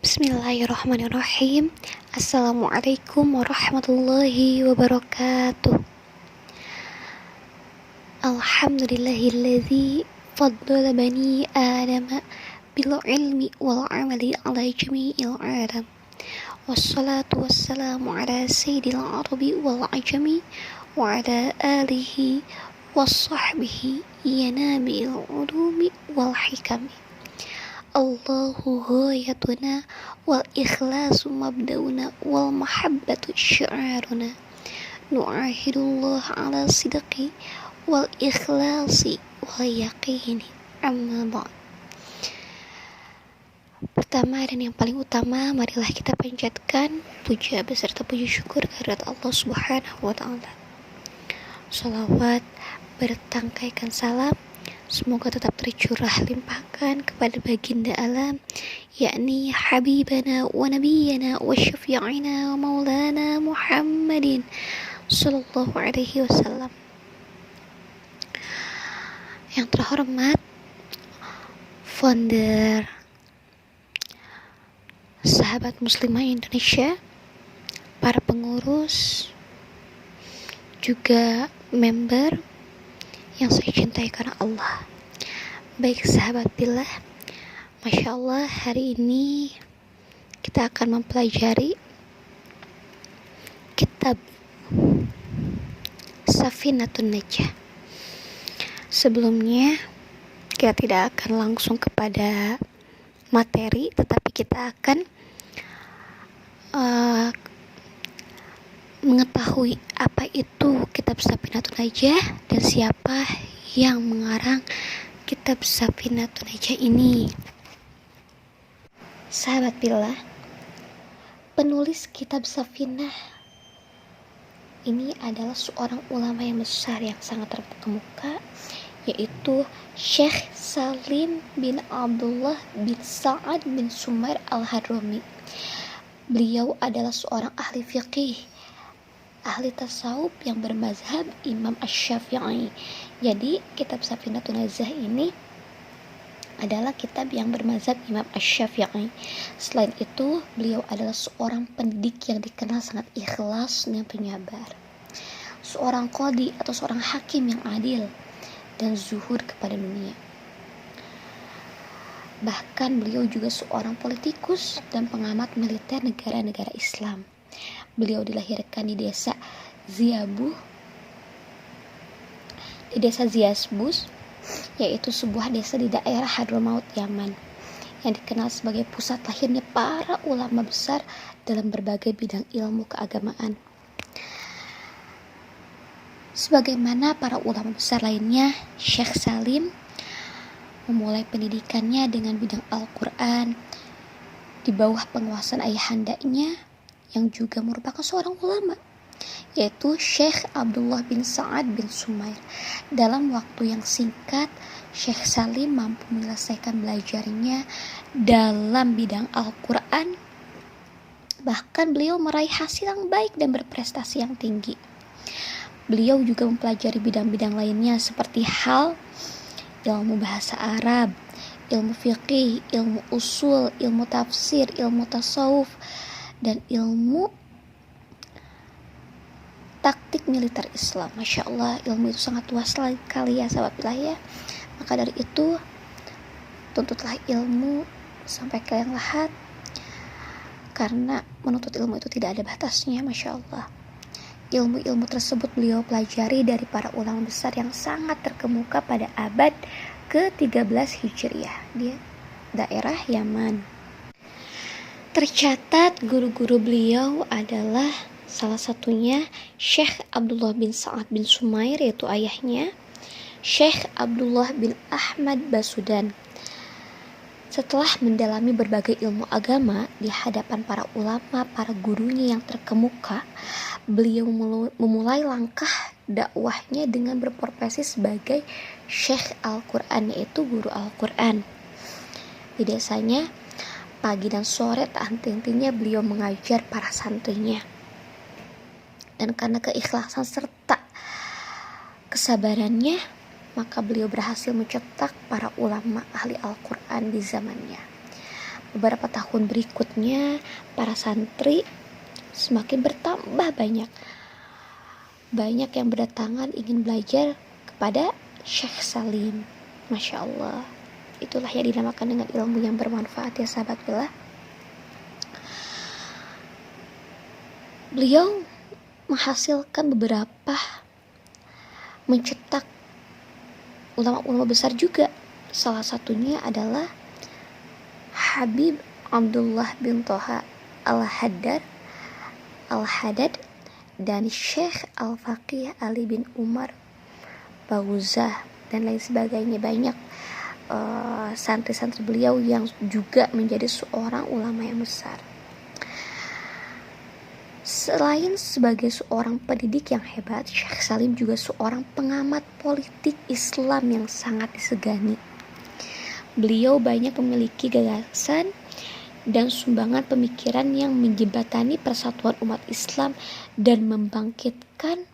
Bismillahirrahmanirrahim. Assalamualaikum warahmatullahi wabarakatuh. Alhamdulillahilladzi faddala bani adama bil ilmi wal amali ala jami'il alam. Wassalatu wassalamu ala sayyidil arabi wal ajami wa ala alihi wassahbihi yanabi'il ulumi wal hikami. Allahu ghayatuna wal ikhlasu mabdauna wal mahabbatu syiaruna nu'ahidullah ala sidqi wal ikhlasi wal yaqini amma ba'd. Pertama dan yang paling utama, marilah kita panjatkan puja beserta puji syukur kehadirat Allah Subhanahu wa taala. Shalawat bertangkaikan salam semoga tetap tercurah limpahkan kepada baginda alam, yakni habibana wa nabiyana wa syafi'ina wa maulana Muhammadin sallallahu alaihi wasallam. Yang terhormat founder Sahabat Muslimah Indonesia, para pengurus, juga member yang saya cintai karena Allah. Baik sahabat billah, Masya Allah, hari ini kita akan mempelajari kitab Safinatun Najah. Sebelumnya kita tidak akan langsung kepada materi, tetapi kita akan mengetahui apa itu kitab Safinatun Najah dan siapa yang mengarang kitab Safinatun Najah ini. Sahabat billah, penulis kitab Safinah ini adalah seorang ulama yang besar yang sangat terkemuka, yaitu Syekh Salim bin Abdullah bin Sa'ad bin Sumair al-Hadrami. Beliau adalah seorang ahli fiqih, ahli tasawuf yang bermazhab Imam Asy-Syafi'i. Jadi kitab Safinatun Najah ini adalah kitab yang bermazhab Imam Asy-Syafi'i. Selain itu, beliau adalah seorang pendidik yang dikenal sangat ikhlas dan penyabar, seorang qadhi atau seorang hakim yang adil dan zuhud kepada dunia. Bahkan beliau juga seorang politikus dan pengamat militer negara-negara Islam. Beliau dilahirkan di desa Ziyasbus, yaitu sebuah desa di daerah Hadramaut, Yaman, yang dikenal sebagai pusat lahirnya para ulama besar dalam berbagai bidang ilmu keagamaan. Sebagaimana para ulama besar lainnya, Syekh Salim memulai pendidikannya dengan bidang Al-Quran di bawah penguasaan ayahandanya yang juga merupakan seorang ulama, yaitu Syekh Abdullah bin Sa'ad bin Sumair. Dalam waktu yang singkat, Syekh Salim mampu menyelesaikan belajarnya dalam bidang Al-Quran. Bahkan beliau meraih hasil yang baik dan berprestasi yang tinggi. Beliau juga mempelajari bidang-bidang lainnya seperti hal ilmu bahasa Arab, ilmu fiqih, ilmu usul, ilmu tafsir, ilmu tasawuf, dan ilmu taktik militer Islam. Masya Allah, ilmu itu sangat luas sekali ya sahabat billah ya. Maka dari itu, tuntutlah ilmu sampai ke yang lahat, karena menuntut ilmu itu tidak ada batasnya. Masya Allah, ilmu-ilmu tersebut beliau pelajari dari para ulama besar yang sangat terkemuka pada abad ke-13 Hijriah di daerah Yaman. Tercatat guru-guru beliau adalah salah satunya Syekh Abdullah bin Sa'ad bin Sumair, yaitu ayahnya, Syekh Abdullah bin Ahmad Basudan. Setelah mendalami berbagai ilmu agama di hadapan para ulama, para gurunya yang terkemuka, beliau memulai langkah dakwahnya dengan berprofesi sebagai Syekh Al-Quran, yaitu guru Al-Quran. Di desanya, pagi dan sore tak henti-hentinya beliau mengajar para santrinya. Dan karena keikhlasan serta kesabarannya, maka beliau berhasil mencetak para ulama ahli Al-Quran di zamannya. beberapa tahun berikutnya para santri semakin bertambah banyak yang berdatangan ingin belajar kepada Syekh Salim. Masya Allah, itulah yang dinamakan dengan ilmu yang bermanfaat ya sahabat billah. Beliau menghasilkan mencetak ulama-ulama besar juga. Salah satunya adalah Habib Abdullah bin Toha Al-Haddad dan Syekh Al-Faqih Ali bin Umar Bauzah dan lain sebagainya. Banyak santri-santri beliau yang juga menjadi seorang ulama yang besar. Selain sebagai seorang pendidik yang hebat, Syekh Salim juga seorang pengamat politik Islam yang sangat disegani. Beliau banyak memiliki gagasan dan sumbangan pemikiran yang menjembatani persatuan umat Islam dan membangkitkan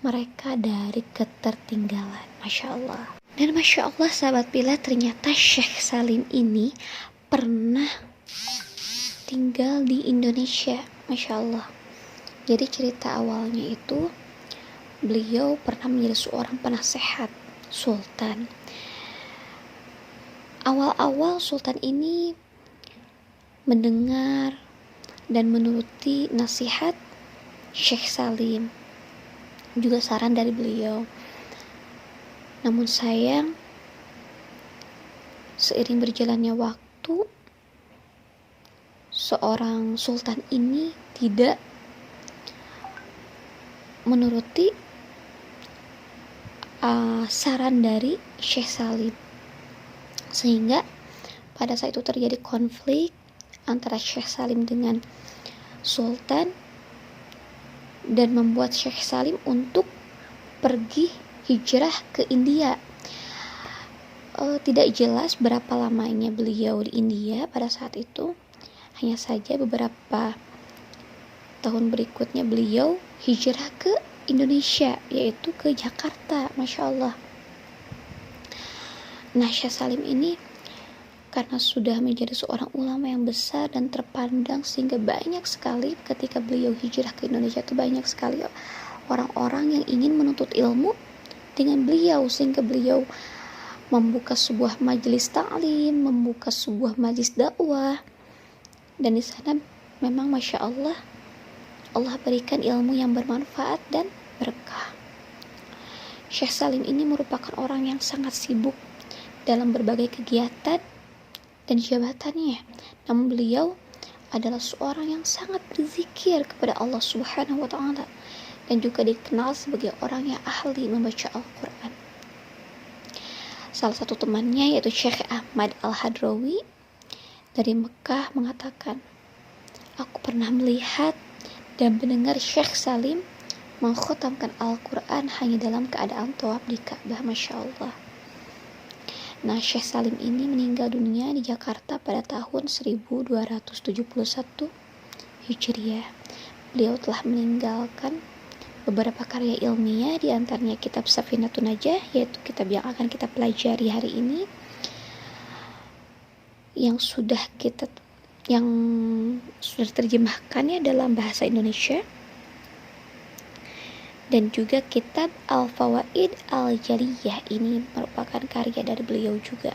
mereka dari ketertinggalan. Masya Allah. Dan Masya Allah sahabat bila, ternyata Syekh Salim ini pernah tinggal di Indonesia. Masya Allah. Jadi cerita awalnya itu beliau pernah menjadi seorang penasehat sultan. Awal-awal sultan ini mendengar dan menuruti nasihat Syekh Salim, juga saran dari beliau. Namun sayang, seiring berjalannya waktu, seorang sultan ini tidak menuruti saran dari Syekh Salim, sehingga pada saat itu terjadi konflik antara Syekh Salim dengan sultan dan membuat Syekh Salim untuk pergi hijrah ke India. Tidak jelas berapa lamanya beliau di India pada saat itu, hanya saja beberapa tahun berikutnya beliau hijrah ke Indonesia, yaitu ke Jakarta. Masya Allah. Nah, Syekh Salim ini karena sudah menjadi seorang ulama yang besar dan terpandang, sehingga banyak sekali ketika beliau hijrah ke Indonesia itu banyak sekali orang-orang yang ingin menuntut ilmu dengan beliau, sehingga beliau membuka sebuah majelis ta'lim, membuka sebuah majelis dakwah, dan di sana memang Masya Allah, Allah berikan ilmu yang bermanfaat dan berkah. Syekh Salim ini merupakan orang yang sangat sibuk dalam berbagai kegiatan dan jabatannya. Namun beliau adalah seorang yang sangat berzikir kepada Allah Subhanahu wa Ta'ala, dan juga dikenal sebagai orang yang ahli membaca Al-Quran. Salah satu temannya yaitu Syekh Ahmad Al-Hadrawi dari Mekah mengatakan, aku pernah melihat dan mendengar Syekh Salim mengkhatamkan Al-Quran hanya dalam keadaan tawaf di Ka'bah. Masya Allah. Nah, Syekh Salim ini meninggal dunia di Jakarta pada tahun 1271 Hijriah. Beliau telah meninggalkan beberapa karya ilmiah, di antaranya kitab Safinatun Najah, yaitu kitab yang akan kita pelajari hari ini, yang sudah terjemahkan ya dalam bahasa Indonesia, dan juga kitab Al-Fawaid Al-Jaliyah, ini merupakan karya dari beliau juga.